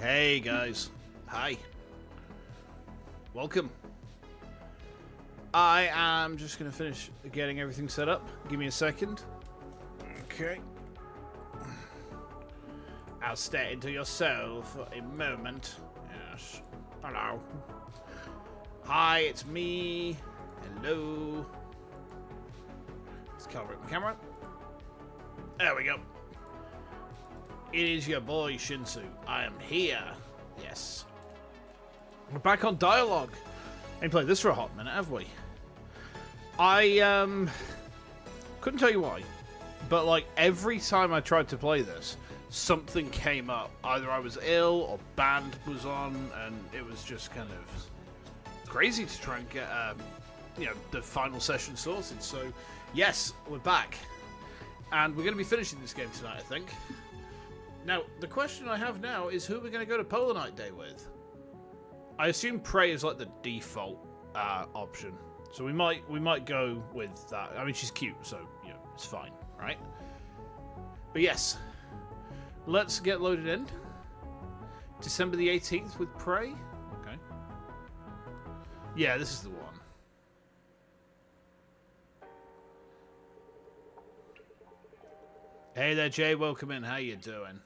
Hey guys, hi. Welcome. I am just going to finish getting everything set up. Give me a second. Okay. I'll stare into your soul for a moment. Yes. Hello. Hi, it's me. Hello. Let's calibrate the camera. There we go. It is your boy Shinsu. I am here. Yes. We're back on dialogue. Ain't played this for a hot minute, have we? I couldn't tell you why, but like every time I tried to play this, something came up. Either I was ill or band was on, and it was just kind of crazy to try and get the final session sorted. So yes, we're back, and we're going to be finishing this game tonight, I think. Now, the question I have now is who we're going to go to Polar Night Day with. I assume Prey is like the default option, so we might go with that. I mean, she's cute, so it's fine, right? But yes, let's get loaded in. December the 18th with Prey. Okay. Yeah, this is the one. Hey there, Jay. Welcome in. How you doing?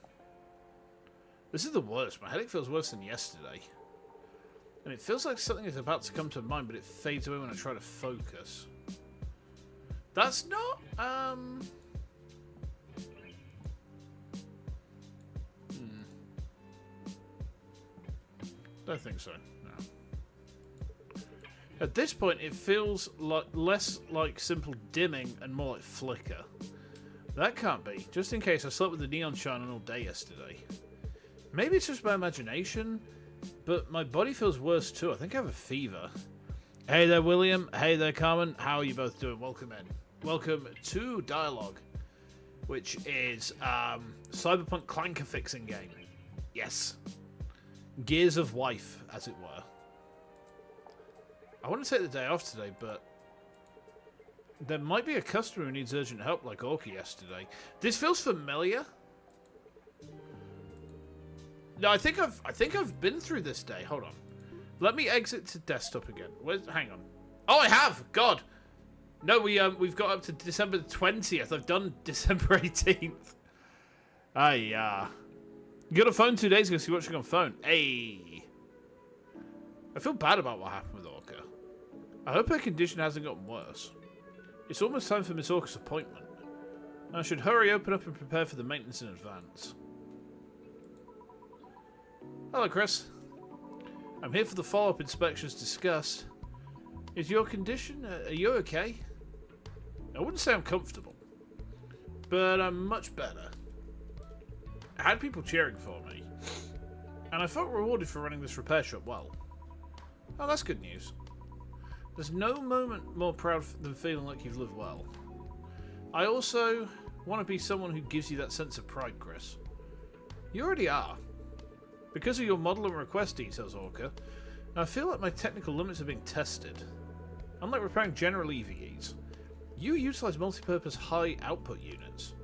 This is the worst. My headache feels worse than yesterday. And it feels like something is about to come to mind, but it fades away when I try to focus. That's not, Don't think so, no. At this point, it feels like less like simple dimming and more like flicker. That can't be. Just in case, I slept with the neon shining all day yesterday. Maybe it's just my imagination, but my body feels worse too. I think I have a fever. Hey there, William. Hey there, Carmen. How are you both doing? Welcome in. Welcome to Dialogue, which is Cyberpunk clanker fixing game. Yes. Gears of Wife, as it were. I want to take the day off today, but there might be a customer who needs urgent help, like Orca yesterday. This feels familiar. No, I think I've been through this day. Hold on. Let me exit to desktop again. Hang on. Oh, I have. God. No, we've got up to December the 20th. I've done December 18th. You got a phone 2 days ago, so you're watching on phone. Hey. I feel bad about what happened with Orca. I hope her condition hasn't gotten worse. It's almost time for Miss Orca's appointment. I should hurry, open up, and prepare for the maintenance in advance. Hello, Chris. I'm here for the follow-up inspections discussed. Is your condition... are you okay? I wouldn't say I'm comfortable, but I'm much better. I had people cheering for me, and I felt rewarded for running this repair shop well. Oh, that's good news. There's no moment more proud than feeling like you've lived well. I also want to be someone who gives you that sense of pride, Chris. You already are. Because of your model and request details, Orca, I feel like my technical limits are being tested. Unlike repairing general EVEs, you utilize multi-purpose high output units.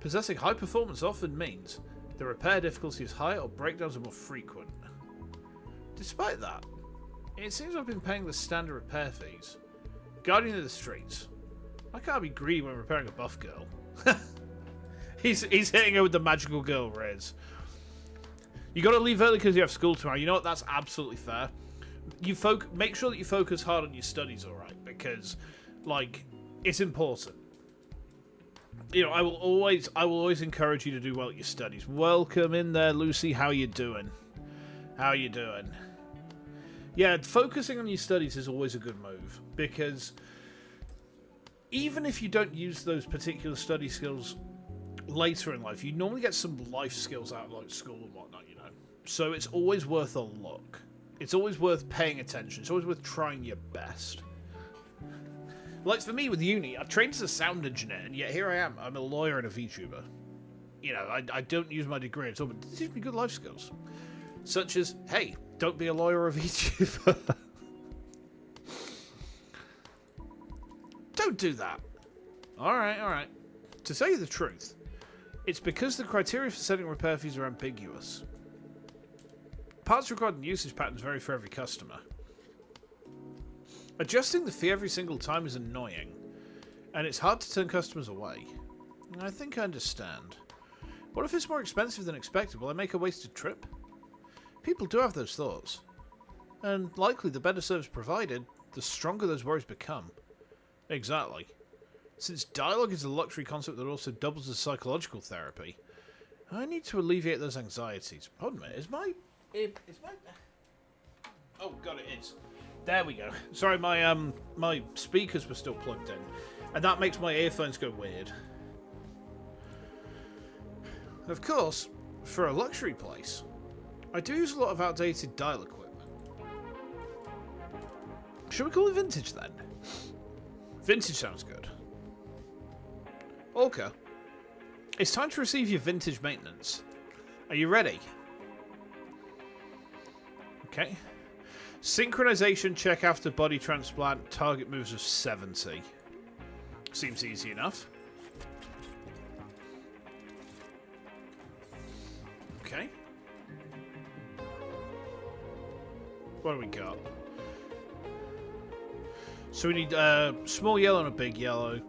Possessing high performance often means the repair difficulty is higher or breakdowns are more frequent. Despite that, it seems I've been paying the standard repair fees. Guardian of the streets. I can't be greedy when repairing a buff girl. He's hitting her with the magical girl Riz. You got to leave early because you have school tomorrow. You know what? That's absolutely fair. Make sure that you focus hard on your studies, all right? Because, like, it's important. I will always encourage you to do well at your studies. Welcome in there, Lucy. How you doing? How you doing? Yeah, focusing on your studies is always a good move because even if you don't use those particular study skills later in life, you normally get some life skills out of like school and whatnot, So it's always worth a look. It's always worth paying attention. It's always worth trying your best. Like for me with uni, I trained as a sound engineer, and yet here I am. I'm a lawyer and a VTuber. I don't use my degree at all, but it gives me good life skills. Such as, hey, don't be a lawyer or a VTuber. Don't do that. Alright. To tell you the truth, it's because the criteria for setting repair fees are ambiguous. Parts required and usage patterns vary for every customer. Adjusting the fee every single time is annoying, and it's hard to turn customers away. I think I understand. What if it's more expensive than expected? Will I make a wasted trip? People do have those thoughts. And likely the better service provided, the stronger those worries become. Exactly. Since dialogue is a luxury concept that also doubles as psychological therapy, I need to alleviate those anxieties. Hold on a minute, is my... Oh god, it is. There we go. Sorry, my speakers were still plugged in. And that makes my earphones go weird. Of course, for a luxury place, I do use a lot of outdated dial equipment. Should we call it vintage then? Vintage sounds good. Olka, it's time to receive your vintage maintenance. Are you ready? Okay. Synchronization check after body transplant. Target moves of 70. Seems easy enough. Okay. What do we got? So we need a small yellow and a big yellow,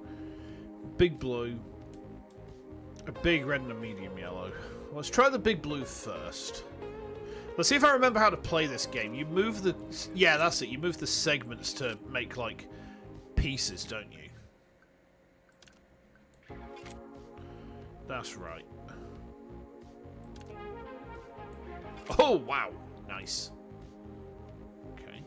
big blue, a big red and a medium yellow. Let's try the big blue first. Let's see if I remember how to play this game. You move the... Yeah, that's it. You move the segments to make, like, pieces, don't you? That's right. Oh, wow. Nice. Okay.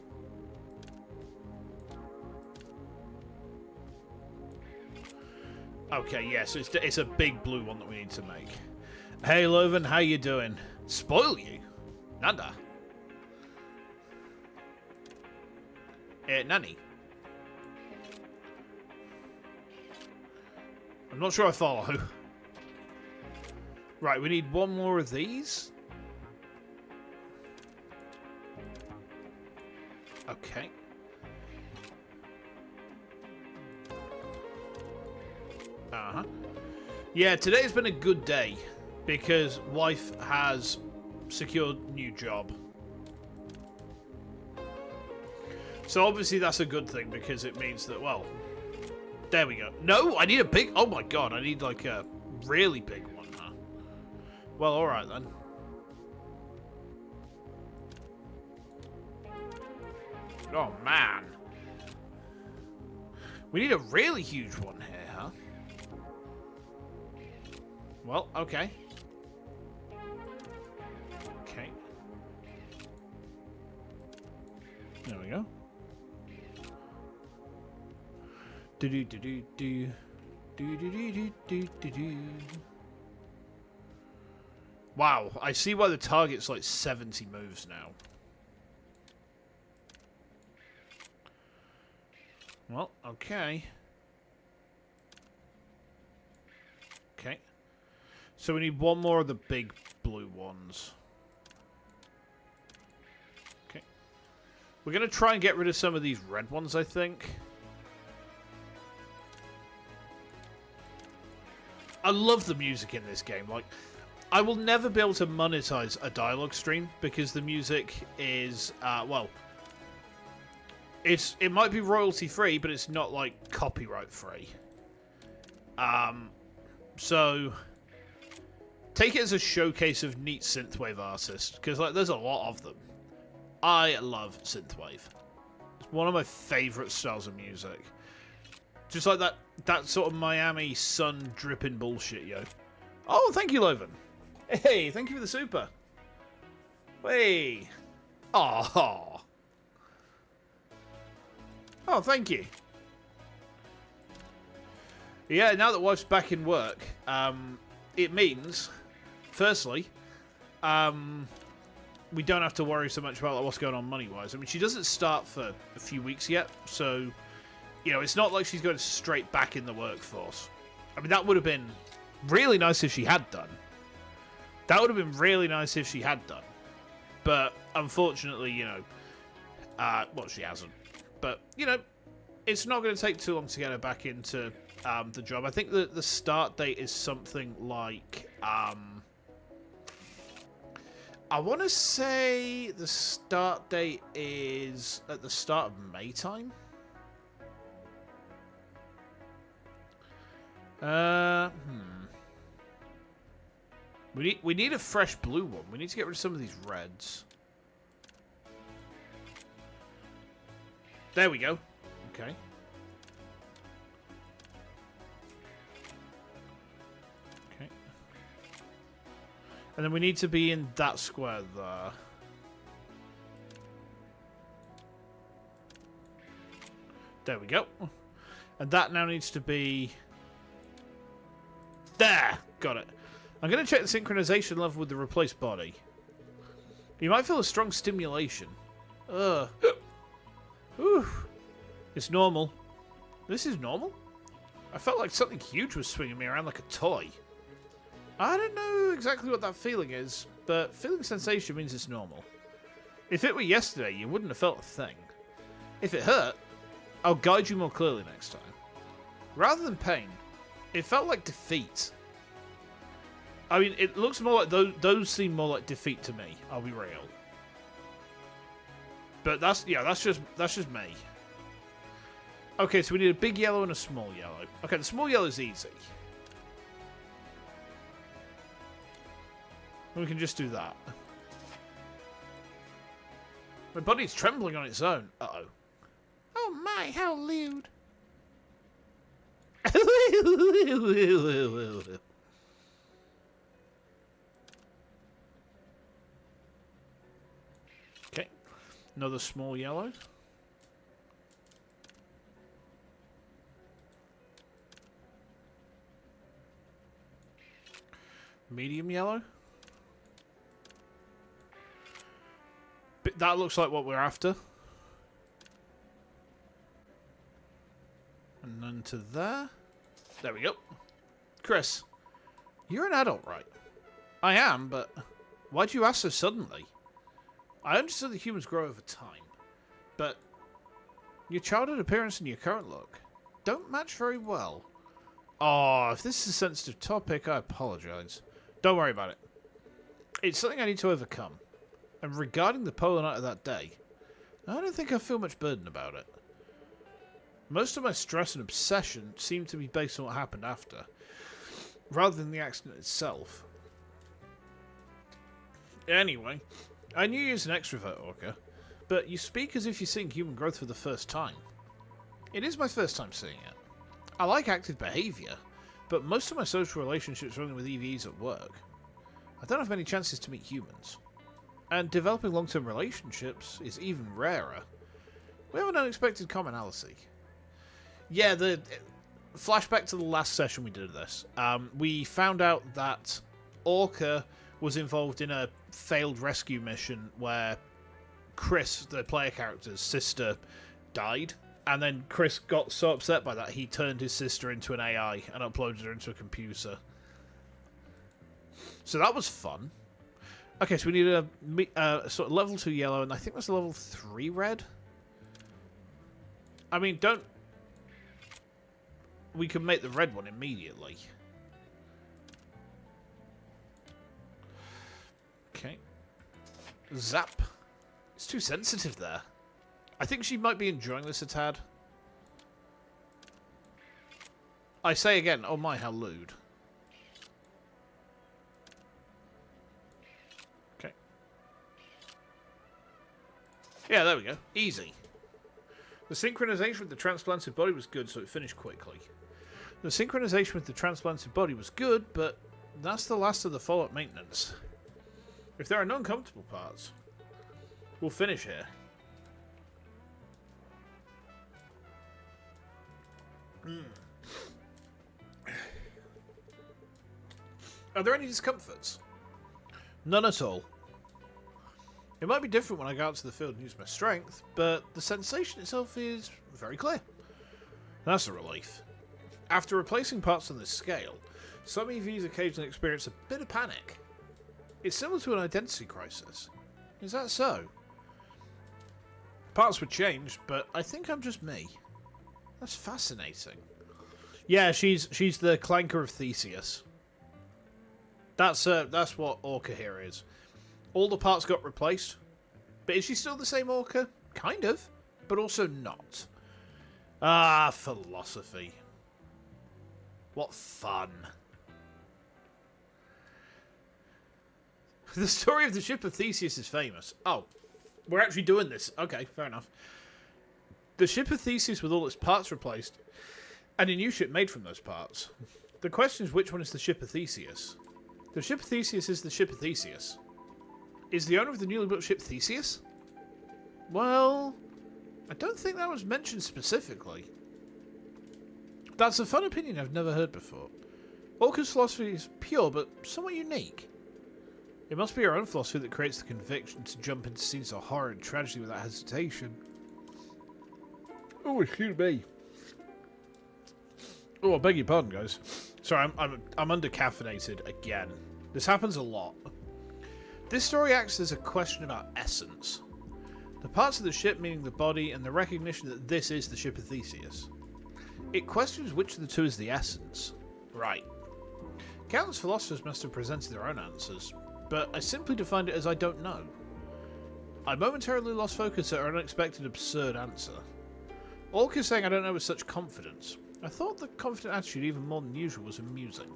Okay, yeah, so it's a big blue one that we need to make. Hey, Loven, how you doing? Spoil you? Nanda. Nani? I'm not sure I follow. Right, we need one more of these. Okay. Uh-huh. Yeah, today's been a good day because wife has secured new job. So obviously that's a good thing because it means that, well, there we go. No, I need a big... Oh my god, I need like a really big one, huh? Well, alright then. Oh man. We need a really huge one here, huh? Well, okay. Okay. There we go. Do do do do do do do do do do do. Wow, I see why the target's like 70 moves now. Well, okay. Okay. So we need one more of the big blue ones. Okay. We're going to try and get rid of some of these red ones, I think. I love the music in this game. Like, I will never be able to monetize a dialogue stream because the music is, well, it might be royalty free, but it's not like copyright free. So take it as a showcase of neat synthwave artists because like there's a lot of them. I love synthwave. It's one of my favorite styles of music. Just like that sort of Miami sun dripping bullshit, yo. Oh, thank you, Loven. Hey, thank you for the super. Hey. Oh. Oh, thank you. Yeah, now that wife's back in work, it means, firstly, we don't have to worry so much about what's going on money-wise. I mean, she doesn't start for a few weeks yet, so, you know, it's not like she's going straight back in the workforce. I mean, that would have been really nice if she had done. That would have been really nice if she had done. But, unfortunately, you know, well, she hasn't. But, you know, it's not going to take too long to get her back into the job. I think that the start date is something like I want to say the start date is at the start of May time. We need a fresh blue one. We need to get rid of some of these reds. There we go. Okay. Okay. And then we need to be in that square there. There we go. And that now needs to be... There! Got it. I'm going to check the synchronization level with the replaced body. You might feel a strong stimulation. Ugh. Whew. It's normal. This is normal? I felt like something huge was swinging me around like a toy. I don't know exactly what that feeling is, but feeling sensation means it's normal. If it were yesterday, you wouldn't have felt a thing. If it hurt, I'll guide you more clearly next time. Rather than pain, it felt like defeat. I mean, it looks more like those seem more like defeat to me. I'll be real. But that's just me. Okay, so we need a big yellow and a small yellow. Okay, the small yellow is easy. We can just do that. My body's trembling on its own. Uh-oh. Oh my, how lewd. Okay. Another small yellow. Medium yellow. But that looks like what we're after. And then to there. There we go. Chris, you're an adult, right? I am, but why'd you ask so suddenly? I understood that humans grow over time, but your childhood appearance and your current look don't match very well. Oh, if this is a sensitive topic, I apologize. Don't worry about it. It's something I need to overcome. And regarding the polar night of that day, I don't think I feel much burden about it. Most of my stress and obsession seem to be based on what happened after, rather than the accident itself. Anyway, I knew you as an extrovert, Orca, but you speak as if you're seeing human growth for the first time. It is my first time seeing it. I like active behaviour, but most of my social relationships are only with EVs at work. I don't have many chances to meet humans. And developing long-term relationships is even rarer. We have an unexpected commonality. Yeah, the flashback to the last session we did of this. We found out that Orca was involved in a failed rescue mission where Chris, the player character's sister, died. And then Chris got so upset by that, he turned his sister into an AI and uploaded her into a computer. So that was fun. Okay, so we need a sort of level 2 yellow, and I think that's a level 3 red. I mean, don't... We can make the red one immediately. Okay. Zap. It's too sensitive there. I think she might be enjoying this a tad. I say again, oh my, how lewd. Okay. Yeah, there we go. Easy. The synchronization with the transplanted body was good, so it finished quickly. The synchronization with the transplanted body was good, but that's the last of the follow-up maintenance. If there are no uncomfortable parts, we'll finish here. Are there any discomforts? None at all. It might be different when I go out to the field and use my strength, but the sensation itself is very clear. That's a relief. After replacing parts on this scale, some EVs occasionally experience a bit of panic. It's similar to an identity crisis. Is that so? Parts were changed, but I think I'm just me. That's fascinating. Yeah, she's the clanker of Theseus. That's what Orca here is. All the parts got replaced. But is she still the same orca? Kind of, but also not. Ah, philosophy. What fun. The story of the ship of Theseus is famous. Oh, we're actually doing this. Okay, fair enough. The ship of Theseus with all its parts replaced, and a new ship made from those parts. The question is, which one is the ship of Theseus? The ship of Theseus is the ship of Theseus. Is the owner of the newly built ship Theseus? Well, I don't think that was mentioned specifically. That's a fun opinion I've never heard before. Orca's philosophy is pure, but somewhat unique. It must be our own philosophy that creates the conviction to jump into scenes of horror and tragedy without hesitation. Oh, excuse me. Oh, I beg your pardon, guys. Sorry, I'm under-caffeinated again. This happens a lot. This story acts as a question about essence. The parts of the ship meaning the body and the recognition that this is the ship of Theseus. It questions which of the two is the essence. Right. Countless philosophers must have presented their own answers, but I simply defined it as I don't know. I momentarily lost focus at an unexpected absurd answer. Orca saying I don't know with such confidence. I thought the confident attitude even more than usual was amusing.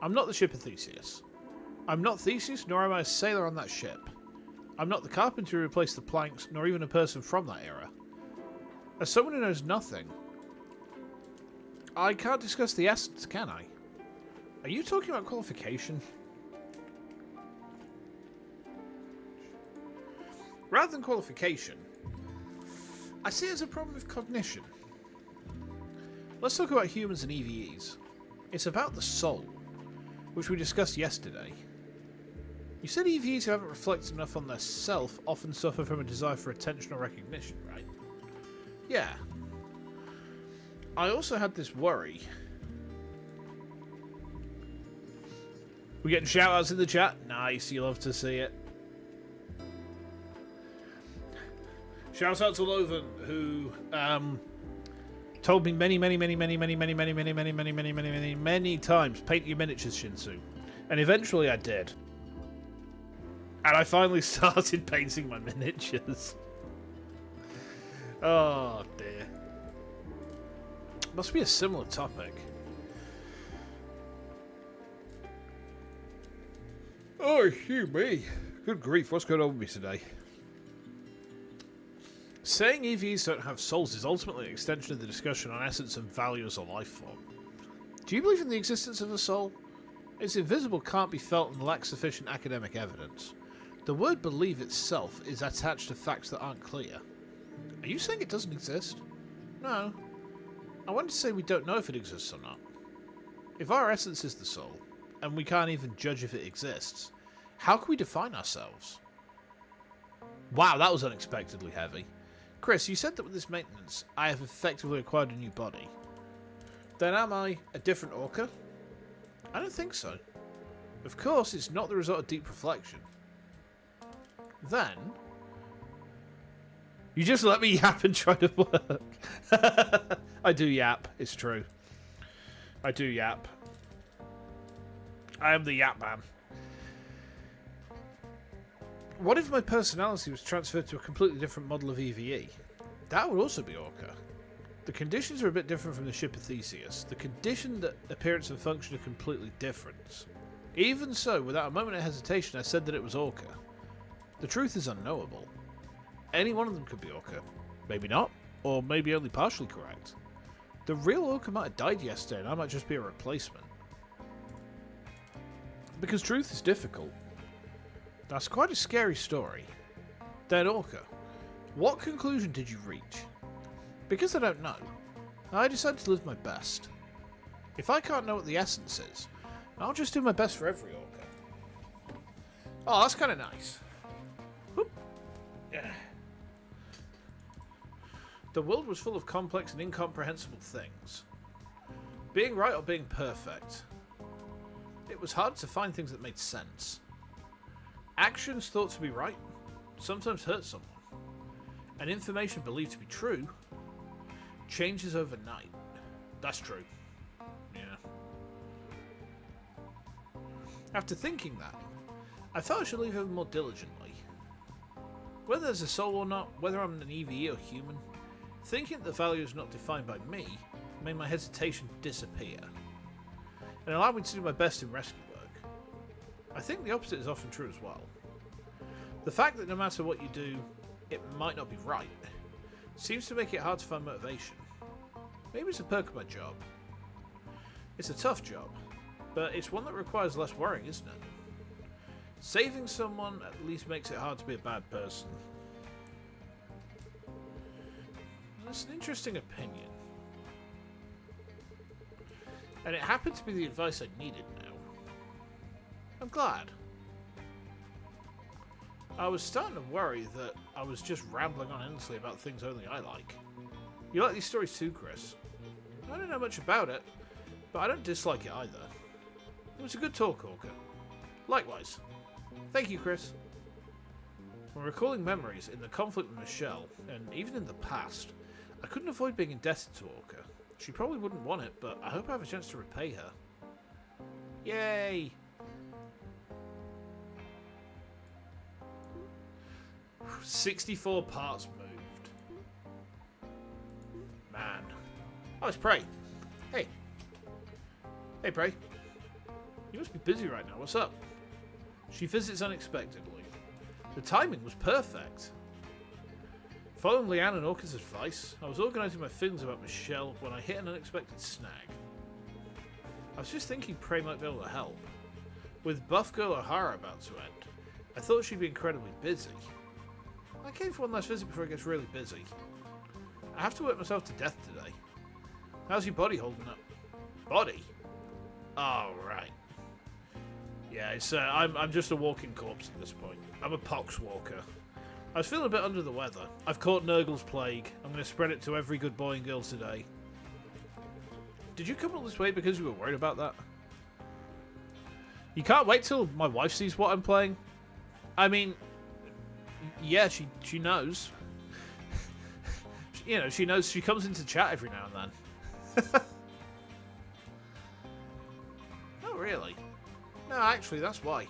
I'm not the ship of Theseus. I'm not Theseus, nor am I a sailor on that ship. I'm not the carpenter who replaced the planks, nor even a person from that era. As someone who knows nothing, I can't discuss the essence, can I? Are you talking about qualification? Rather than qualification, I see it as a problem of cognition. Let's talk about humans and EVEs. It's about the soul, which we discussed yesterday. You said EVEs who haven't reflected enough on their self often suffer from a desire for attention or recognition, right? Yeah. I also had this worry. We getting shout-outs in the chat? Nice, you love to see it. Shout out to Loven, who told me many times, paint your miniatures, Shinsu. And eventually I did. And I finally started painting my miniatures. Oh dear. Must be a similar topic. Oh, excuse me. Good grief, what's going on with me today? Saying EVs don't have souls is ultimately an extension of the discussion on essence and value as a life form. Do you believe in the existence of a soul? It's invisible, can't be felt, and lacks sufficient academic evidence. The word believe itself is attached to facts that aren't clear. Are you saying it doesn't exist? No. I wanted to say we don't know if it exists or not. If our essence is the soul, and we can't even judge if it exists, how can we define ourselves? Wow, that was unexpectedly heavy. Chris, you said that with this maintenance, I have effectively acquired a new body. Then am I a different orca? I don't think so. Of course, it's not the result of deep reflection. Then... You just let me yap and try to work. I do yap, it's true. I do yap. I am the yap man. What if my personality was transferred to a completely different model of EVE? That would also be Orca. The conditions are a bit different from the ship of Theseus. The condition, that appearance and function are completely different. Even so, without a moment of hesitation, I said that it was Orca. The truth is unknowable. Any one of them could be Orca. Maybe not, or maybe only partially correct. The real Orca might have died yesterday, and I might just be a replacement. Because truth is difficult. That's quite a scary story. Then Orca, what conclusion did you reach? Because I don't know, I decided to live my best. If I can't know what the essence is, I'll just do my best for every Orca. Oh, that's kind of nice. Whoop. Yeah. The world was full of complex and incomprehensible things. Being right or being perfect. It was hard to find things that made sense. Actions thought to be right sometimes hurt someone. And information believed to be true changes overnight. That's true. Yeah. After thinking that, I felt I should leave her more diligently. Whether there's a soul or not, whether I'm an EVE or human, thinking that the value is not defined by me made my hesitation disappear, and allowed me to do my best in rescue work. I think the opposite is often true as well. The fact that no matter what you do, it might not be right, seems to make it hard to find motivation. Maybe it's a perk of my job. It's a tough job, but it's one that requires less worrying, isn't it? Saving someone at least makes it hard to be a bad person. That's an interesting opinion. And it happened to be the advice I needed now. I'm glad. I was starting to worry that I was just rambling on endlessly about things only I like. You like these stories too, Chris? I don't know much about it, but I don't dislike it either. It was a good talk, Orca. Likewise. Thank you, Chris. When recalling memories in the conflict with Michelle, and even in the past, I couldn't avoid being indebted to Orca. She probably wouldn't want it, but I hope I have a chance to repay her. Yay! "64 parts moved. Man. Oh, it's Prey. Hey. Hey, Prey. You must be busy right now. What's up? She visits unexpectedly. The timing was perfect. Following Leanne and Orca's advice, I was organising my feelings about Michelle when I hit an unexpected snag. I was just thinking Prey might be able to help. With Buff Girl O'Hara about to end, I thought she'd be incredibly busy. I came for one last visit before it gets really busy. I have to work myself to death today. How's your body holding up? Body? Oh, right. Yeah, it's, I'm just a walking corpse at this point. I'm a pox walker. I was feeling a bit under the weather. I've caught Nurgle's plague. I'm going to spread it to every good boy and girl today. Did you come all this way because you were worried about that? You can't wait till my wife sees what I'm playing? I mean, yeah, she knows. You know, she knows. She comes into chat every now and then. Oh, really? No, actually, that's why.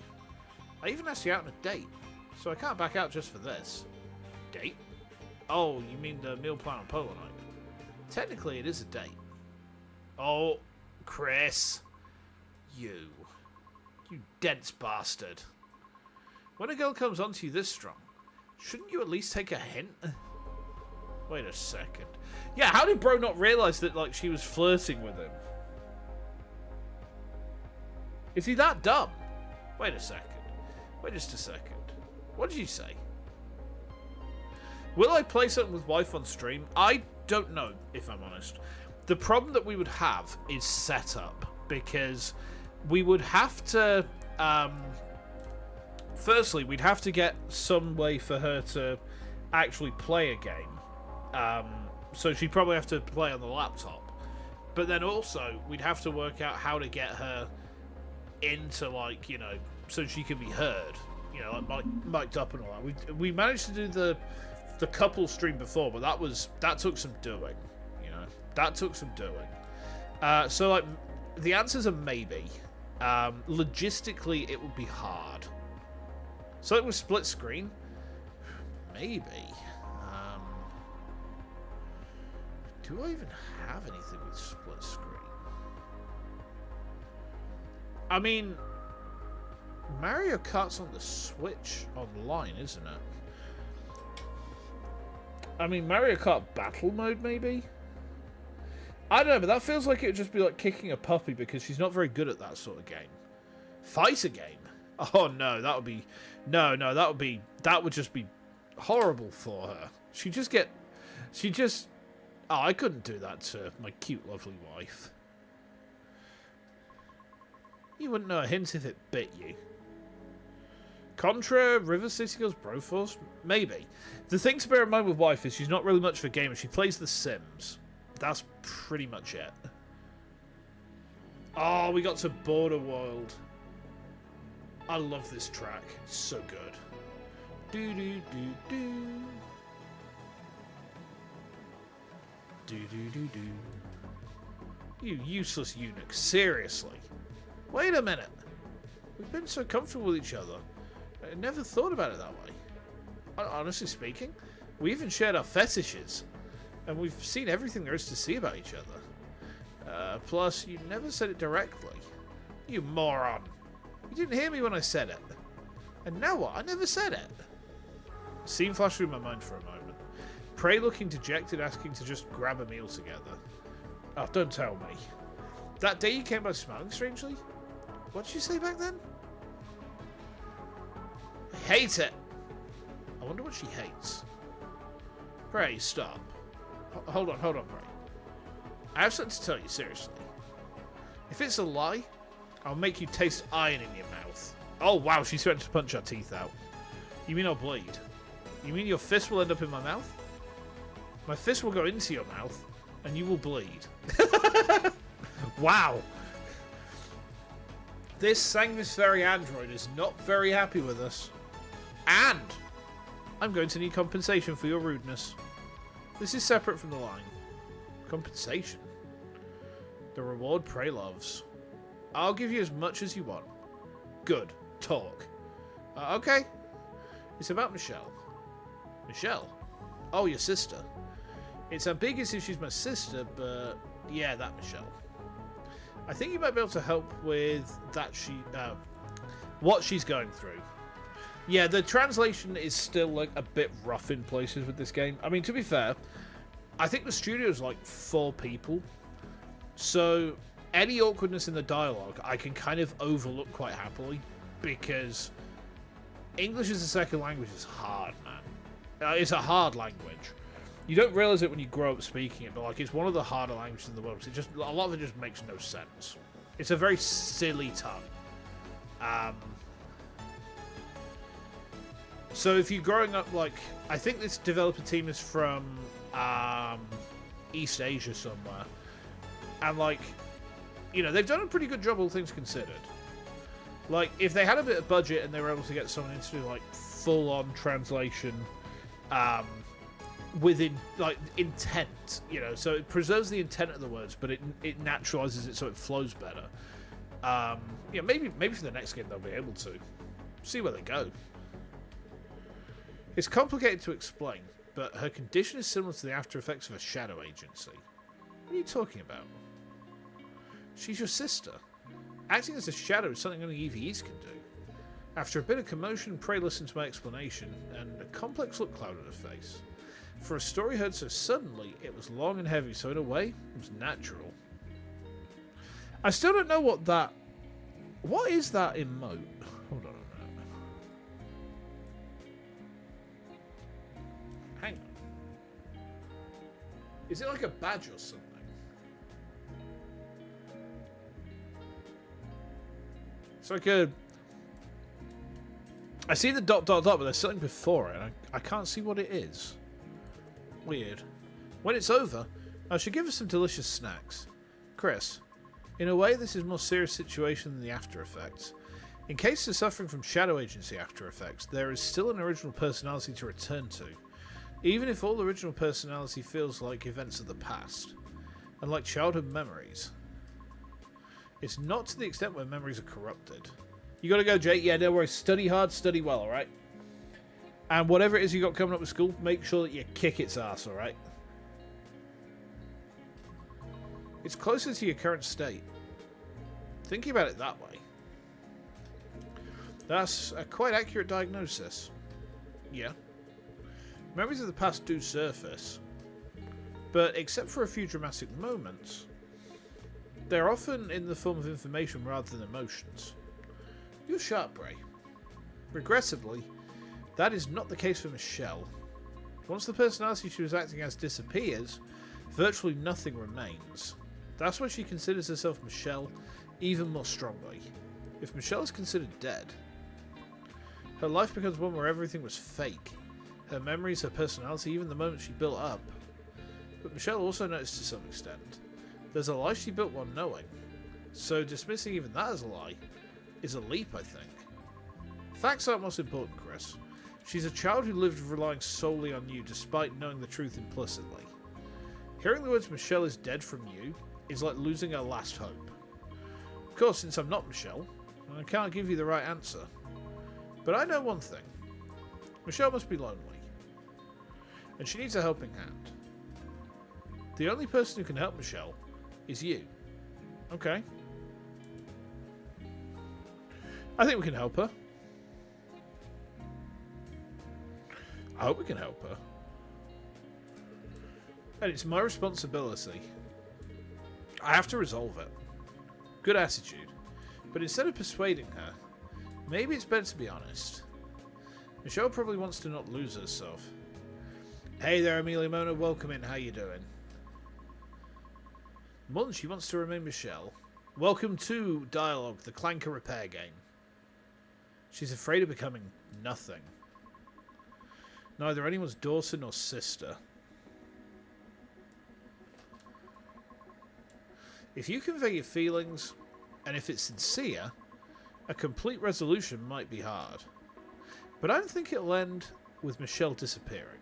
I even asked you out on a date, so I can't back out just for this. Date? Oh, you mean the meal plan on Polo Night? Technically, it is a date. Oh, Chris. You dense bastard. When a girl comes onto you this strong, shouldn't you at least take a hint? Wait a second. Yeah, how did bro not realise that, like, she was flirting with him? Is he that dumb? Wait a second. Wait just a second. What did you say? Will I play something with wife on stream? I don't know, if I'm honest. The problem that we would have is setup, because we would have to... firstly, we'd have to get some way for her to actually play a game. So she'd probably have to play on the laptop. But then also, we'd have to work out how to get her into, like, you know, so she can be heard. You know, like mic'd up and all that. We managed to do the couple stream before, but that took some doing. You know, that took some doing. So, like, the answers are maybe. Logistically, it would be hard. So it was split screen? Maybe. Do I even have anything with split screen? I mean, Mario Kart's on the Switch online, isn't it? I mean, Mario Kart Battle Mode, maybe? I don't know, but that feels like it would just be like kicking a puppy because she's not very good at that sort of game. Fighter game? Oh no, that would be... No, that would just be horrible for her. She just... Oh, I couldn't do that to my cute, lovely wife. You wouldn't know a hint if it bit you. Contra, River City Girls, Broforce? Maybe. The thing to bear in mind with wife is she's not really much of a gamer. She plays The Sims. That's pretty much it. Oh, we got to Border World. I love this track. It's so good. Do-do-do-do. Do-do-do-do. You useless eunuch. Seriously. Wait a minute. We've been so comfortable with each other. I never thought about it that way. Honestly speaking, we even shared our fetishes. And we've seen everything there is to see about each other. Plus, you never said it directly. You moron. You didn't hear me when I said it. And now what? I never said it. A scene flashed through my mind for a moment. Prey looking dejected, asking to just grab a meal together. Oh, don't tell me. That day you came by smiling strangely? What did you say back then? I hate it. I wonder what she hates. Prey, stop. Hold on, Prey. I have something to tell you, seriously. If it's a lie, I'll make you taste iron in your mouth. Oh, wow, she's threatened to punch our teeth out. You mean I'll bleed? You mean your fist will end up in my mouth? My fist will go into your mouth, and you will bleed. Wow. This Sanguis Fairy android is not very happy with us. And I'm going to need compensation for your rudeness. This is separate from the line. Compensation? The reward Prey loves. I'll give you as much as you want. Good. Talk. Okay. It's about Michelle. Michelle? Oh, your sister. It's ambiguous if she's my sister, but yeah, that Michelle. I think you might be able to help with that what she's going through. Yeah, the translation is still like a bit rough in places with this game. I mean, to be fair, I think the studio is like 4 people. So any awkwardness in the dialogue I can kind of overlook quite happily, because English as a second language is hard, man. It's a hard language. You don't realize it when you grow up speaking it, but like it's one of the harder languages in the world. It just, a lot of it just makes no sense. It's a very silly tongue. So if you're growing up, like, I think this developer team is from East Asia somewhere, and like, you know, they've done a pretty good job, all things considered. Like, if they had a bit of budget and they were able to get someone in to do like full-on translation, within like intent, you know, so it preserves the intent of the words, but it naturalizes it so it flows better. Yeah, maybe for the next game they'll be able to see where they go. It's complicated to explain, but her condition is similar to the after effects of a shadow agency. What are you talking about? She's your sister. Acting as a shadow is something only EVEs can do. After a bit of commotion, Prey listened to my explanation, and a complex look clouded her face. For a story heard so suddenly, it was long and heavy, so in a way, it was natural. I still don't know what that... What is that emote? Hold on a minute. Hang on. Is it like a badge or something? It's like a... I see the ... but there's something before it, and I can't see what it is. Weird. When it's over, I should give us some delicious snacks. Chris, in a way this is a more serious situation than the after effects. In case of suffering from shadow agency after effects, there is still an original personality to return to, even if all original personality feels like events of the past, and like childhood memories. It's not to the extent where memories are corrupted. You gotta go, Jake. Yeah, don't worry. Study hard, study well, alright? And whatever it is you got coming up with school, make sure that you kick its ass, alright? It's closer to your current state. Thinking about it that way. That's a quite accurate diagnosis. Yeah. Memories of the past do surface. But except for a few dramatic moments, they're often in the form of information rather than emotions. You're sharp, Bray. Regrettably, that is not the case for Michelle. Once the personality she was acting as disappears, virtually nothing remains. That's why she considers herself Michelle even more strongly. If Michelle is considered dead, her life becomes one where everything was fake. Her memories, her personality, even the moments she built up. But Michelle also noticed to some extent. There's a life she built while knowing. So dismissing even that as a lie is a leap, I think. Facts aren't most important, Chris. She's a child who lived relying solely on you despite knowing the truth implicitly. Hearing the words Michelle is dead from you is like losing her last hope. Of course, since I'm not Michelle, I can't give you the right answer. But I know one thing. Michelle must be lonely. And she needs a helping hand. The only person who can help Michelle is you. Okay. I think we can help her. I hope we can help her. And it's my responsibility. I have to resolve it. Good attitude. But instead of persuading her, maybe it's better to be honest. Michelle probably wants to not lose herself. Hey there, Amelia Mona. Welcome in. How you doing? More than she wants to remain Michelle. Welcome to D1AL-ogue, the clanker repair game. She's afraid of becoming nothing. Neither anyone's daughter nor sister. If you convey your feelings, and if it's sincere, a complete resolution might be hard. But I don't think it'll end with Michelle disappearing.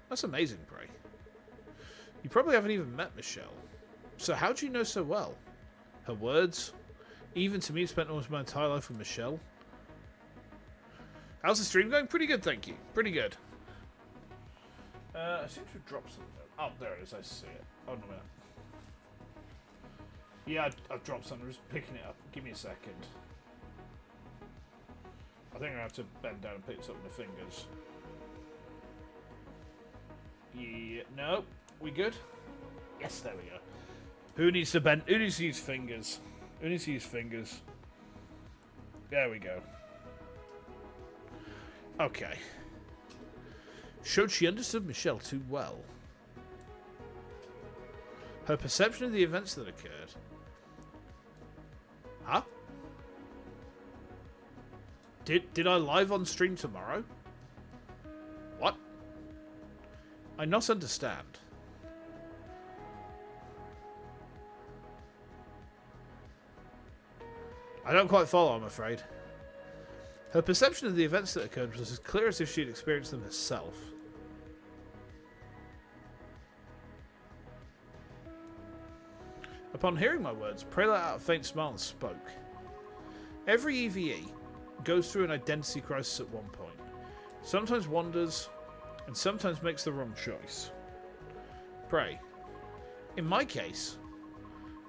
That's amazing, Bray. You probably haven't even met Michelle. So how do you know so well? Her words? Even to me, spent almost my entire life with Michelle. How's the stream going? Pretty good, thank you. Pretty good. I seem to have dropped something. Oh, there it is. I see it. Hold on a minute. Yeah, I've dropped something. I'm just picking it up. Give me a second. I think I have to bend down and pick this up with my fingers. Yeah, no. We good? Yes, there we go. Who needs to bend? Who needs to use fingers? Who needs to use fingers? There we go. Okay. Showed she understood Michelle too well. Her perception of the events that occurred. Huh? Did I live on stream tomorrow? What? I not understand. I don't quite follow, I'm afraid. Her perception of the events that occurred was as clear as if she had experienced them herself. Upon hearing my words, Prey let out a faint smile and spoke. Every EVE goes through an identity crisis at one point. Sometimes wanders, and sometimes makes the wrong choice. Prey. In my case,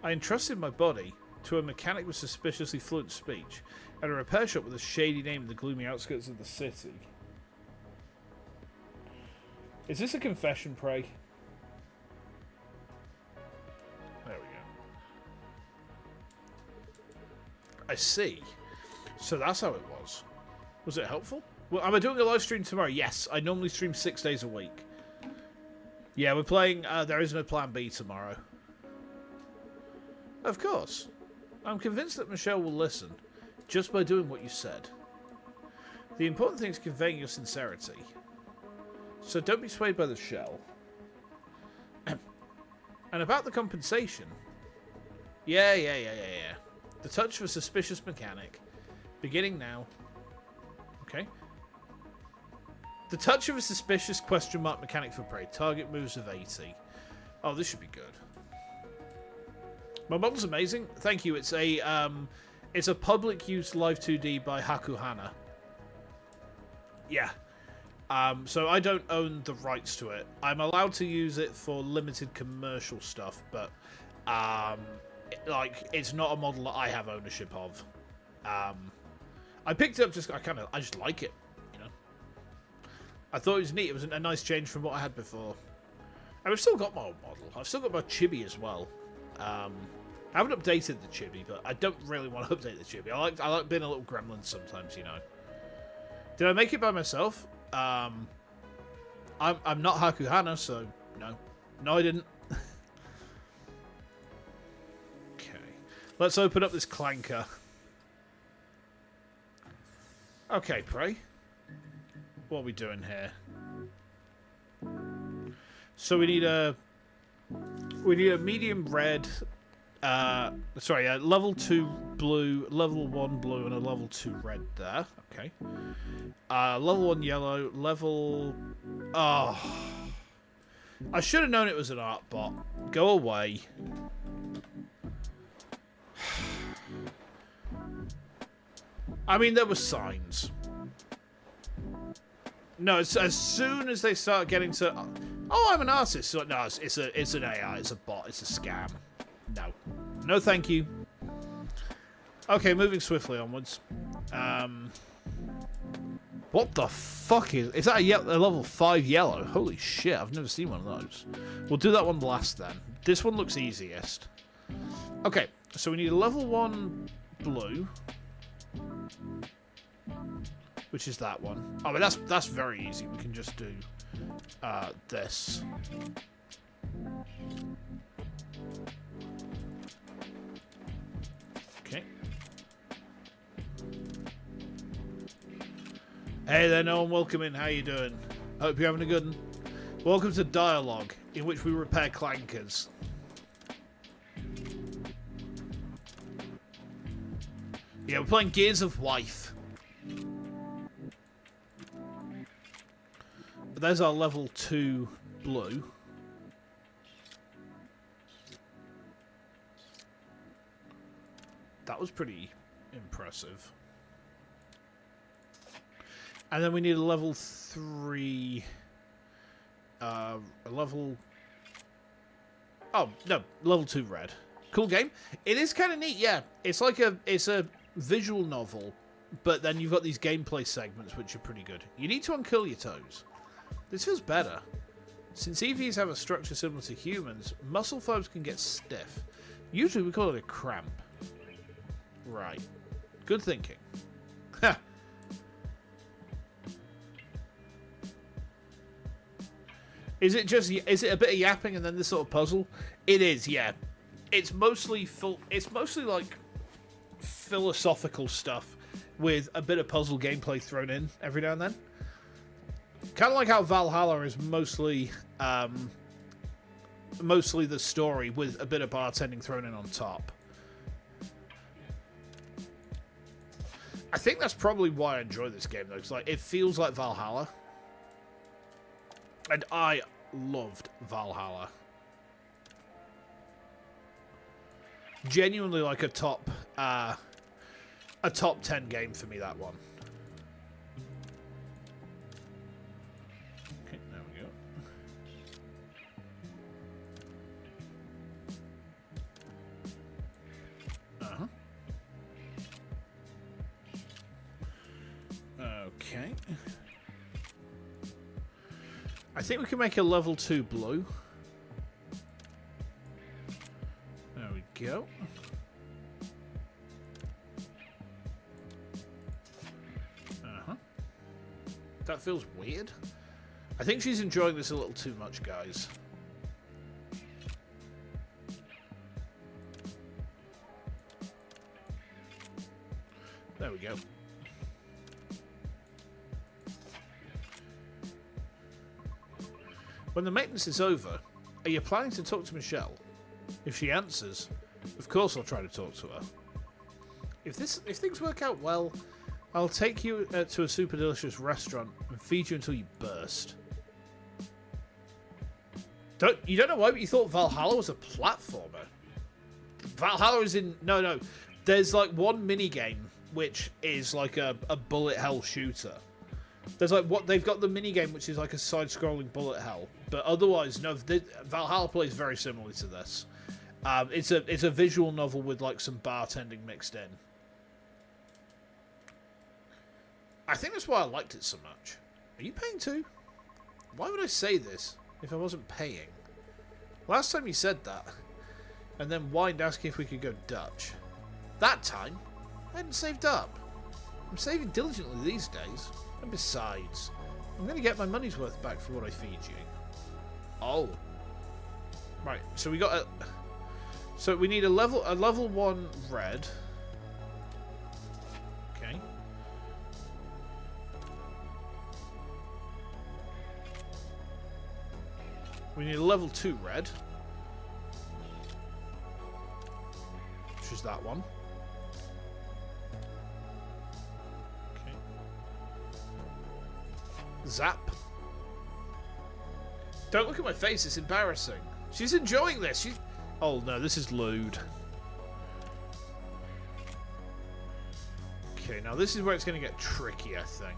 I entrusted my body to a mechanic with suspiciously fluent speech at a repair shop with a shady name in the gloomy outskirts of the city. Is this a confession, Prey? There we go. I see. So that's how it was. Was it helpful? Well, am I doing a live stream tomorrow? Yes, I normally stream 6 days a week. Yeah, we're playing There Is No Plan B tomorrow. Of course. I'm convinced that Michelle will listen, just by doing what you said. The important thing is conveying your sincerity. So don't be swayed by the shell. And about the compensation. Yeah. The touch of a suspicious mechanic. Beginning now. Okay. The touch of a suspicious question mark mechanic for Prey. Target moves of 80. Oh, this should be good. My model's amazing. Thank you. It's a public use live 2D by HAKUHANA. Yeah. So I don't own the rights to it. I'm allowed to use it for limited commercial stuff, but like it's not a model that I have ownership of. I picked it up just I just like it, you know. I thought it was neat. It was a nice change from what I had before. And I've still got my old model. I've still got my Chibi as well. I haven't updated the Chibi, but I don't really want to update the Chibi. I like being a little gremlin sometimes, you know. Did I make it by myself? I'm not HAKUHANA, so no. No, I didn't. Okay. Let's open up this clanker. Okay, Prey. What are we doing here? So we need a medium red, level 2 blue, level 1 blue, and a level 2 red there. Okay. Level 1 yellow, level... Oh. I should have known it was an art bot. Go away. I mean, there were signs. No, as soon as they start getting to, oh, I'm an artist. So, no, it's an AI. It's a bot. It's a scam. No, no, thank you. Okay, moving swiftly onwards. What the fuck is that? A level 5 yellow? Holy shit! I've never seen one of those. We'll do that one last then. This one looks easiest. Okay, so we need a level 1 blue. Which is that one. Oh, but that's very easy. We can just do this. Okay. Hey there, no one, welcome in. How you doing? Hope you're having a good one. Welcome to D1AL-ogue, in which we repair clankers. Yeah, we're playing Gears of Wife. But there's our level 2 blue. That was pretty impressive. And then we need a level 3... a level... Oh, no, level 2 red. Cool game. It is kind of neat, yeah. It's like it's a visual novel, but then you've got these gameplay segments which are pretty good. You need to uncurl your toes. This feels better. Since EVs have a structure similar to humans, muscle fibers can get stiff. Usually we call it a cramp. Right. Good thinking. Ha! Is it a bit of yapping and then this sort of puzzle? It is, yeah. It's mostly like philosophical stuff with a bit of puzzle gameplay thrown in every now and then. Kind of like how Valhalla is mostly the story with a bit of bartending thrown in on top. I think that's probably why I enjoy this game, though. It's like it feels like Valhalla, and I loved Valhalla. Genuinely, like a top 10 game for me. That one. Okay, there we go. Okay. I think we can make a level 2 blue. There we go. That feels weird. I think she's enjoying this a little too much, guys. There we go. When the maintenance is over, are you planning to talk to Michelle? If she answers, of course I'll try to talk to her. If things work out well, I'll take you to a super delicious restaurant and feed you until you burst. You don't know why, but you thought Valhalla was a platformer. Valhalla is in... No. There's like one mini game which is like a bullet hell shooter. There's like they've got the mini game which is like a side-scrolling bullet hell, but otherwise no. Valhalla plays very similarly to this. It's a visual novel with like some bartending mixed in. I think that's why I liked it so much. Are you paying too? Why would I say this if I wasn't paying? Last time you said that, and then whined asking if we could go Dutch. That time, I hadn't saved up. I'm saving diligently these days, and besides, I'm going to get my money's worth back for what I feed you. Oh. Right, so we got a... So we need a level 1 red. Okay. We need a level 2 red. Which is that one. Okay. Zap. Don't look at my face, it's embarrassing. She's enjoying this. She's... Oh no, this is lewd. Okay. Okay, now this is where it's going to get tricky, I think.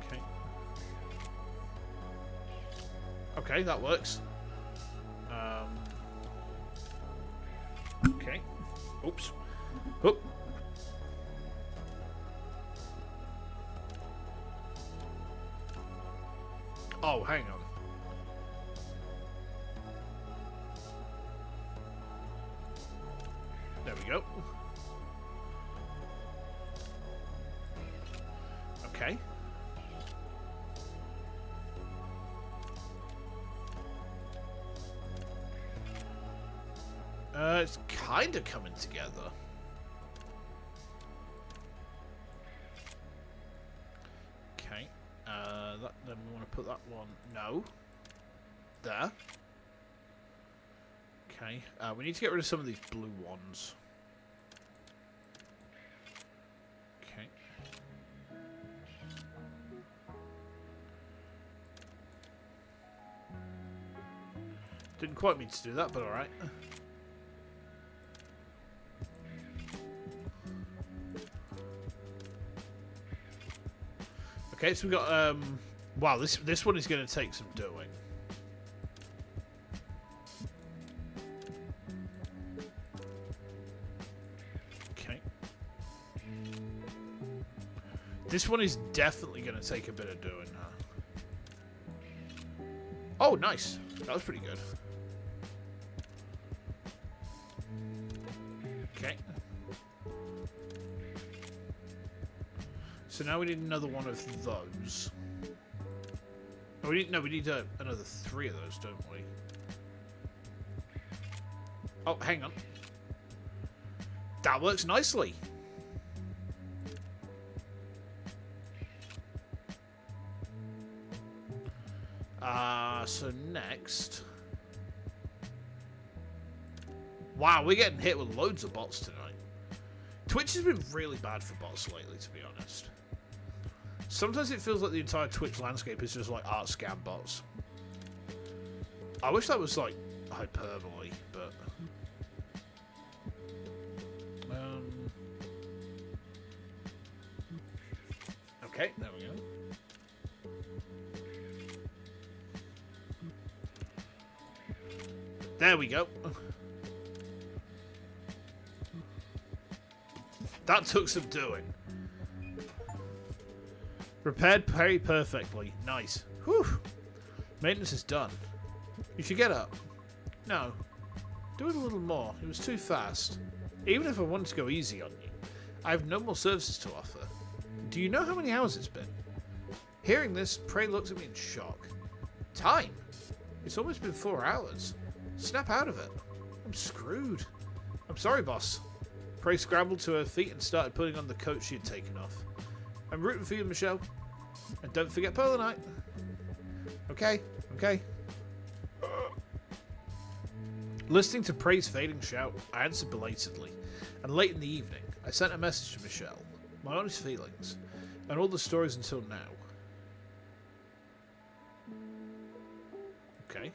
Okay. Okay, that works. Okay. Oops. Oop. Oh, hang on. There we go. Okay. It's kind of coming together. Okay. Then we want to put that one. No. There. Okay. We need to get rid of some of these blue ones. Okay. Didn't quite mean to do that, but alright. Okay, so we got wow, this one is going to take some doing. Okay. This one is definitely going to take a bit of doing, huh? Oh, nice. That was pretty good. Okay. So now we need another one of those. Oh, we need another 3 of those, don't we? Oh, hang on. That works nicely. So next. Wow, we're getting hit with loads of bots tonight. Twitch has been really bad for bots lately, to be honest. Sometimes it feels like the entire Twitch landscape is just like art scam bots. I wish that was like hyperbole, but okay, there we go. There we go. That took some doing. Repaired very perfectly. Nice. Whew. Maintenance is done. You should get up. No. Do it a little more. It was too fast. Even if I wanted to go easy on you, I have no more services to offer. Do you know how many hours it's been? Hearing this, Prey looks at me in shock. Time? It's almost been 4 hours. Snap out of it. I'm screwed. I'm sorry, boss. Prey scrambled to her feet and started putting on the coat she had taken off. I'm rooting for you, Michelle. And don't forget Polar Night. Okay, okay. Listening to Prey's fading shout, I answered belatedly. And late in the evening, I sent a message to Michelle. My honest feelings. And all the stories until now. Okay.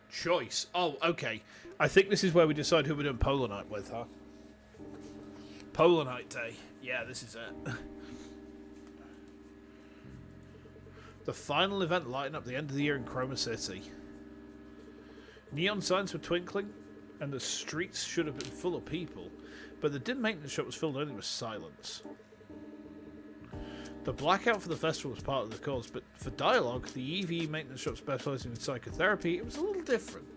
Choice. Oh, okay. I think this is where we decide who we're doing Polar Night with, huh? Polar Night Day. Yeah, this is it. The final event lighting up the end of the year in Chroma City. Neon signs were twinkling, and the streets should have been full of people, but the dim maintenance shop was filled only with silence. The blackout for the festival was part of the cause, but for D1AL-ogue, the EV maintenance shop specialising in psychotherapy, it was a little different.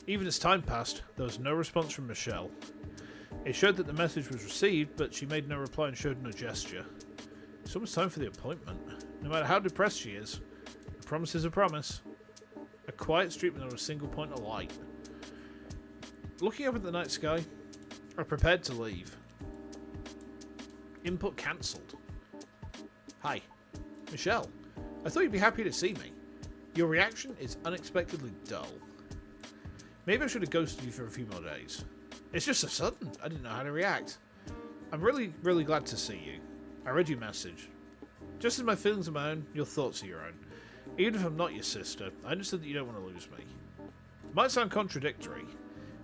Even as time passed, there was no response from Michelle. It showed that the message was received, but she made no reply and showed no gesture. It's almost time for the appointment. No matter how depressed she is, a promise is a promise. A quiet street without a single point of light. Looking up at the night sky, I prepared to leave. Input cancelled. Hi. Michelle, I thought you'd be happy to see me. Your reaction is unexpectedly dull. Maybe I should have ghosted you for a few more days. It's just so sudden, I didn't know how to react. I'm really, really glad to see you. I read your message. Just as my feelings are my own, your thoughts are your own. Even if I'm not your sister, I understand that you don't want to lose me. Might sound contradictory,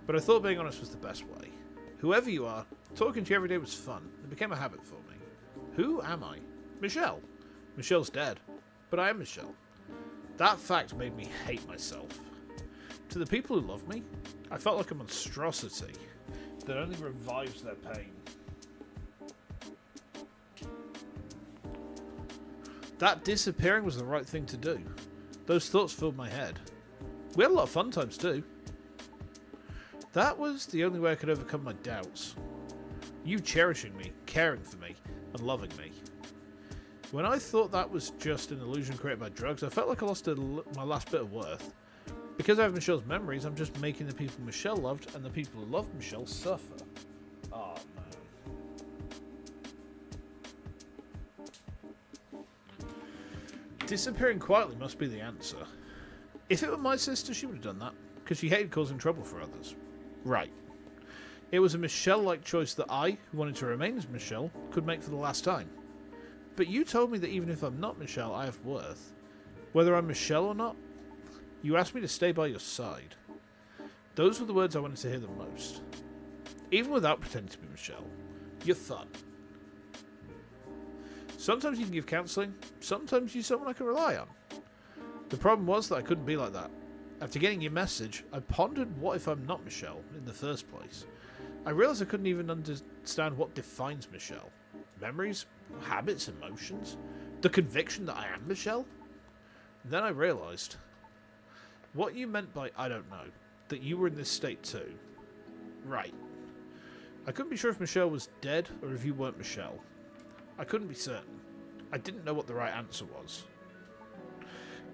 but I thought being honest was the best way. Whoever you are, talking to you every day was fun. It became a habit for me. Who am I? Michelle. Michelle's dead, but I am Michelle. That fact made me hate myself. To the people who love me, I felt like a monstrosity that only revives their pain. That disappearing was the right thing to do. Those thoughts filled my head. We had a lot of fun times too. That was the only way I could overcome my doubts. You cherishing me, caring for me, and loving me. When I thought that was just an illusion created by drugs, I felt like I lost my last bit of worth. Because I have Michelle's memories, I'm just making the people Michelle loved and the people who loved Michelle suffer. Oh, man. Disappearing quietly must be the answer. If it were my sister, she would have done that, because she hated causing trouble for others. Right. It was a Michelle-like choice that I, who wanted to remain as Michelle, could make for the last time. But you told me that even if I'm not Michelle, I have worth. Whether I'm Michelle or not, you asked me to stay by your side. Those were the words I wanted to hear the most. Even without pretending to be Michelle, you're fun. Sometimes you can give counselling, sometimes you're someone I can rely on. The problem was that I couldn't be like that. After getting your message, I pondered what if I'm not Michelle in the first place. I realised I couldn't even understand what defines Michelle. Memories, habits, emotions, the conviction that I am Michelle. And then I realised what you meant by I don't know, that you were in this state too. Right. I couldn't be sure if Michelle was dead or if you weren't Michelle. I couldn't be certain. I didn't know what the right answer was.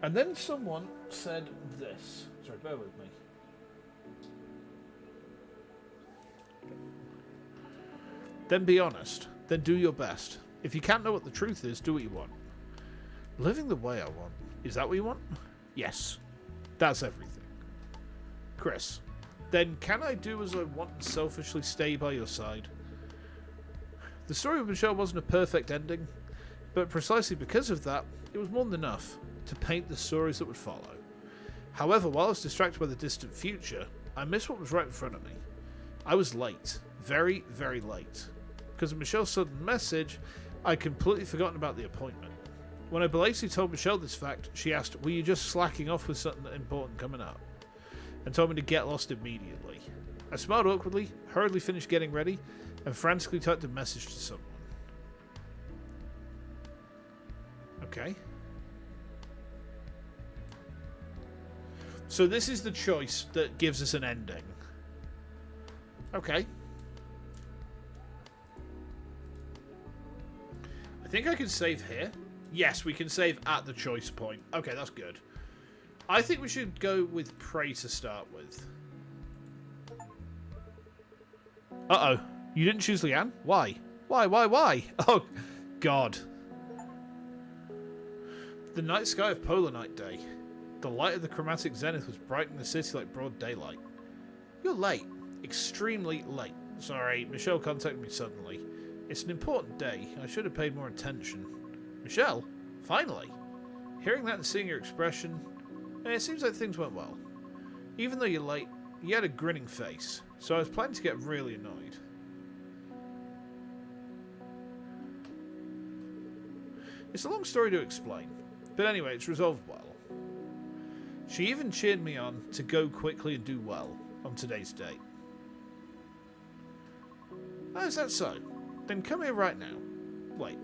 And then someone said this. Sorry, bear with me. Then be honest. Then do your best. If you can't know what the truth is, do what you want. Living the way I want. Is that what you want? Yes. That's everything. Chris, then can I do as I want and selfishly stay by your side? The story with Michelle wasn't a perfect ending, but precisely because of that, it was more than enough to paint the stories that would follow. However, while I was distracted by the distant future, I missed what was right in front of me. I was late. Very, very late. Because of Michelle's sudden message, I'd completely forgotten about the appointment. When I belatedly told Michelle this fact, she asked, were you just slacking off with something important coming up? And told me to get lost immediately. I smiled awkwardly, hurriedly finished getting ready, and frantically typed a message to someone. Okay. So this is the choice that gives us an ending. Okay. I think I can save here. Yes, we can save at the choice point. Okay, that's good. I think we should go with Prey to start with. Uh-oh. You didn't choose Leanne? Why? Why? Oh, God. The night sky of Polar Night Day. The light of the chromatic zenith was brightening the city like broad daylight. You're late. Extremely late. Sorry, Michelle contacted me suddenly. It's an important day. I should have paid more attention. Michelle? Finally. Hearing that and seeing your expression, it seems like things went well. Even though you're late, you had a grinning face, so I was planning to get really annoyed. It's a long story to explain, but anyway, it's resolved well. She even cheered me on to go quickly and do well on today's date. Oh, is that so? Then come here right now. Wait.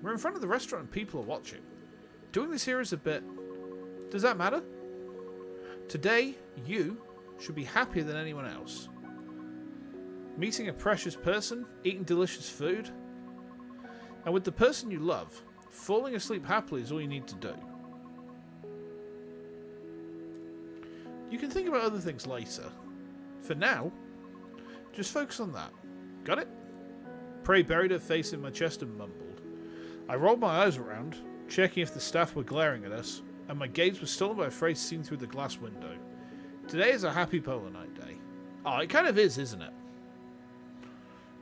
We're in front of the restaurant and people are watching. Doing this here is a bit... Does that matter? Today, you should be happier than anyone else. Meeting a precious person, eating delicious food, and with the person you love, falling asleep happily is all you need to do. You can think about other things later. For now, just focus on that. Got it? Prey buried her face in my chest and mumbled. I rolled my eyes around, checking if the staff were glaring at us, and my gaze was stolen by a phrase seen through the glass window. Today is a happy Polar Night Day. Oh, it kind of is, isn't it?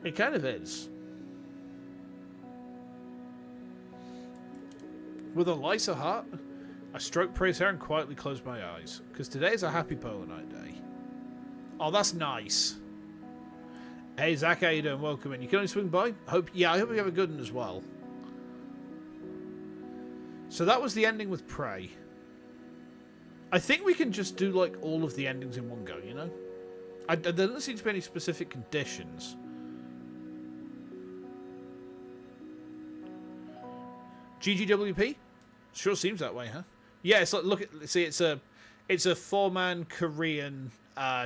It kind of is. With a lighter heart, I stroked Prey's hair and quietly closed my eyes, because today is a happy Polar Night day. Oh, that's nice. Hey, Zach, how you doing? Welcome in. You can only swing by? I hope you have a good one as well. So that was the ending with Prey. I think we can just do, like, all of the endings in one go, you know? There doesn't seem to be any specific conditions. GGWP? Sure seems that way, huh? Yeah, it's like, look at, see, it's a 4-man Korean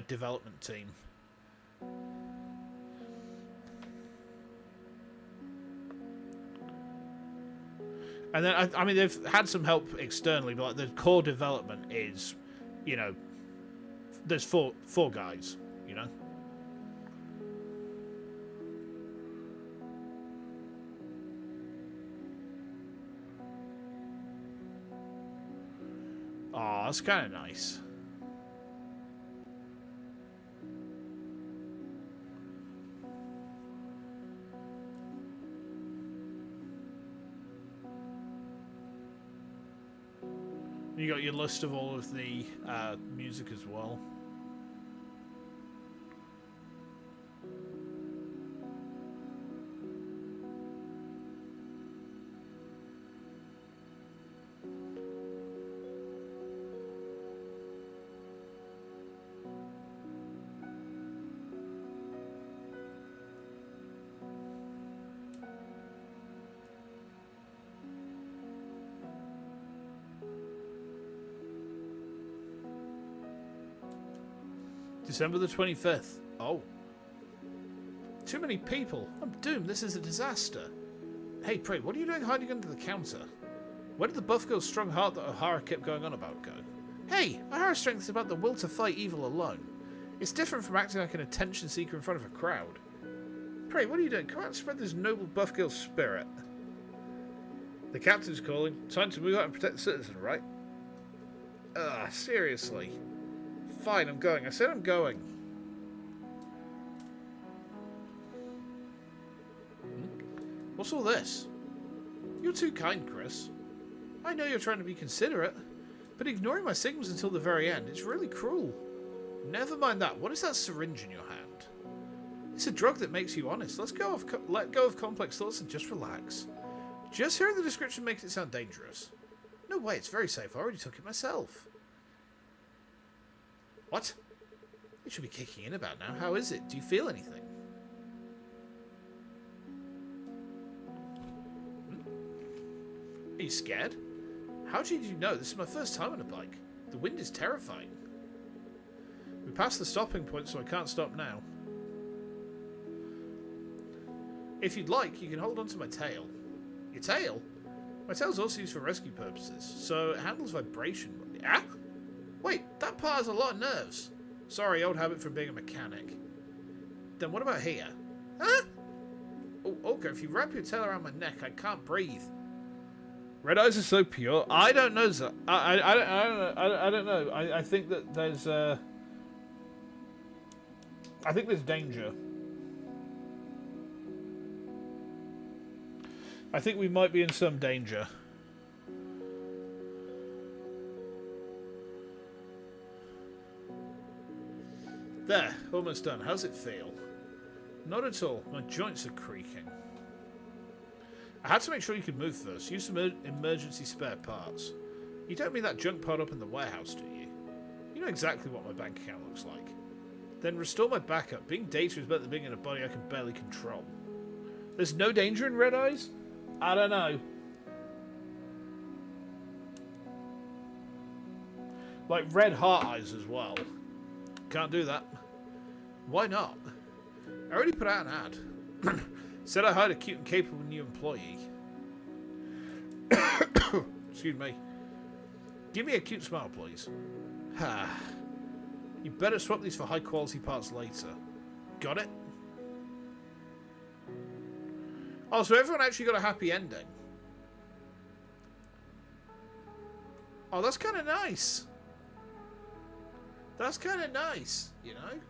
development team. And then, I mean, they've had some help externally, but like the core development is, you know, there's four guys, you know. Oh, that's kind of nice. You got your list of all of the music as well. December the 25th. Oh. Too many people. I'm doomed. This is a disaster. Hey, Prey, what are you doing hiding under the counter? Where did the buff girl's strong heart that O'Hara kept going on about go? Hey, O'Hara's strength is about the will to fight evil alone. It's different from acting like an attention seeker in front of a crowd. Prey, what are you doing? Come out and spread this noble buff girl's spirit. The captain's calling. Time to move out and protect the citizen, right? Ugh, seriously. Fine, I'm going. I said I'm going. What's all this? You're too kind, Chris. I know you're trying to be considerate, but ignoring my signals until the very end, it's really cruel. Never mind that. What is that syringe in your hand? It's a drug that makes you honest. Let go of complex thoughts and just relax. Just hearing the description makes it sound dangerous. No way, it's very safe. I already took it myself. What? It should be kicking in about now. How is it? Do you feel anything? Are you scared? How did you know? This is my first time on a bike. The wind is terrifying. We passed the stopping point, so I can't stop now. If you'd like, you can hold on to my tail. Your tail? My tail's also used for rescue purposes, so it handles vibration. Ah? Wait, that part has a lot of nerves. Sorry, old habit from being a mechanic. Then what about here? Huh? Oh, okay, if you wrap your tail around my neck, I can't breathe. Red eyes are so pure. I don't know, sir. I don't know. I think that there's I think there's danger. I think we might be in some danger. There, almost done. How's it feel? Not at all. My joints are creaking. I had to make sure you could move first. Use some emergency spare parts. You don't mean that junk piled up in the warehouse, do you? You know exactly what my bank account looks like. Then restore my backup. Being data is better than being in a body I can barely control. There's no danger in red eyes? I don't know. Like red heart eyes as well. Can't do that. Why not? I already put out an ad. Said I hired a cute and capable new employee. Excuse me. Give me a cute smile, please. You better swap these for high quality parts later. Got it? Oh, so everyone actually got a happy ending. Oh, that's kind of nice. That's kind of nice, you know?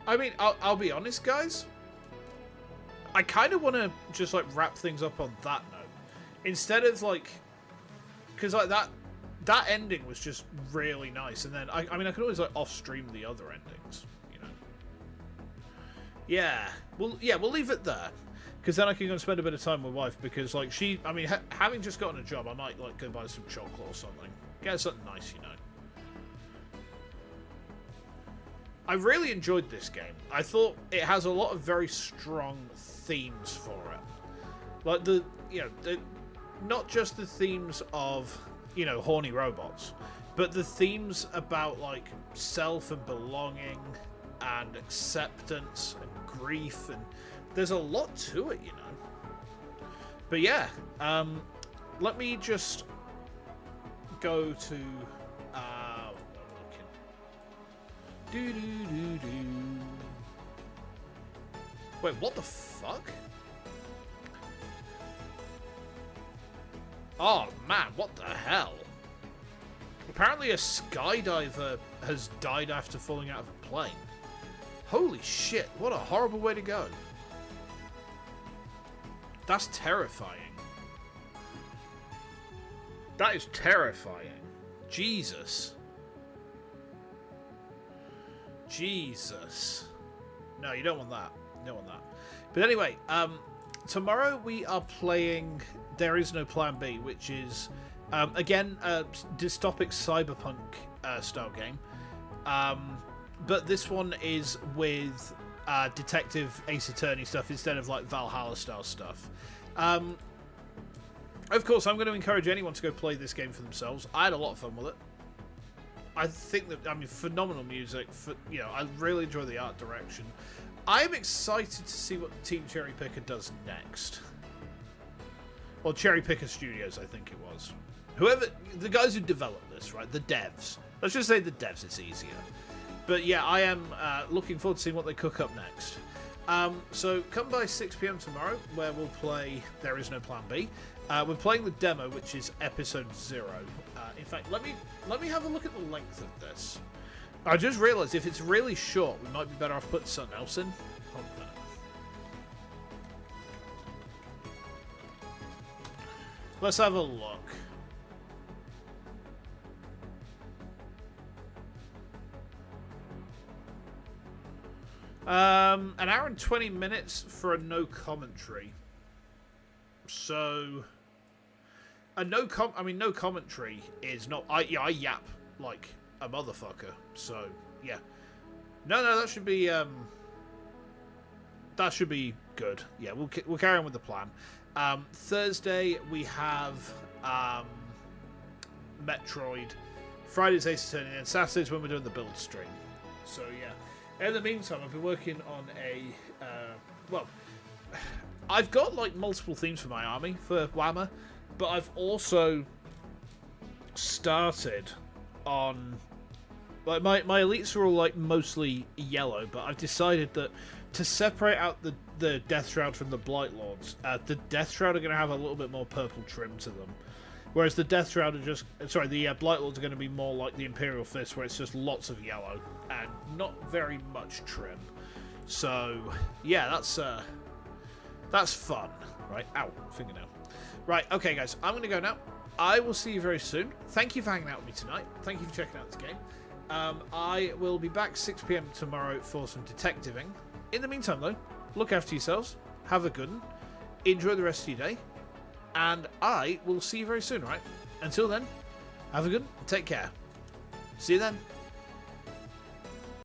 I mean, I'll be honest, guys. I kind of want to just like wrap things up on that note instead of like, because like that ending was just really nice, and then I mean I could always like off stream the other endings, you know. Yeah, we'll leave it there, because then I can go and spend a bit of time with my wife, because like I mean having just gotten a job, I might like go buy some chocolate or something, get her something nice, you know. I really enjoyed this game. I thought it has a lot of very strong themes for it. Like not just the themes of, you know, horny robots, but the themes about like self and belonging and acceptance and grief, and there's a lot to it, you know. But yeah, let me just go to Wait, what the fuck? Oh man, what the hell? Apparently a skydiver has died after falling out of a plane. Holy shit, what a horrible way to go. That's terrifying. That is terrifying. Jesus. Jesus. No, you don't want that. You don't want that. But anyway, tomorrow we are playing There Is No Plan B, which is, again, a dystopic cyberpunk style game. But this one is with detective Ace Attorney stuff instead of like Valhalla style stuff. Of course, I'm going to encourage anyone to go play this game for themselves. I had a lot of fun with it. I think that, I mean, phenomenal music. You know, I really enjoy the art direction. I'm excited to see what Team CherryPicker does next. Or CherryPicker Studios, I think it was. Whoever, the guys who developed this, right? The devs. Let's just say the devs, it's easier. But yeah, I am looking forward to seeing what they cook up next. So come by 6 PM tomorrow, where we'll play There Is No Plan B. We're playing the demo, which is episode 0. In fact, let me have a look at the length of this. I just realised if it's really short, we might be better off putting something else in. Hold on a minute. Let's have a look. An hour and 20 minutes for a no commentary. So, no commentary is not. I yap like a motherfucker. So yeah, no, that should be good. Yeah, we'll carry on with the plan. Thursday we have Metroid. Friday's Ace Attorney, and Saturday's when we're doing the build stream. So yeah. In the meantime, I've been working on well, I've got like multiple themes for my army for Whammer, but I've also started on like my elites are all like mostly yellow, but I've decided that to separate out the Death Shroud from the Blight Lords, the Death Shroud are going to have a little bit more purple trim to them. Whereas the Death Shroud are just... Sorry, the Blight Lords are going to be more like the Imperial Fist, where it's just lots of yellow and not very much trim. So, yeah, that's fun. Right? Ow, fingernail. Right, okay, guys, I'm going to go now. I will see you very soon. Thank you for hanging out with me tonight. Thank you for checking out this game. I will be back 6 PM tomorrow for some detectiving. In the meantime, though, look after yourselves. Have a good one. Enjoy the rest of your day. And I will see you very soon, right? Until then, have a good one. Take care. See you then.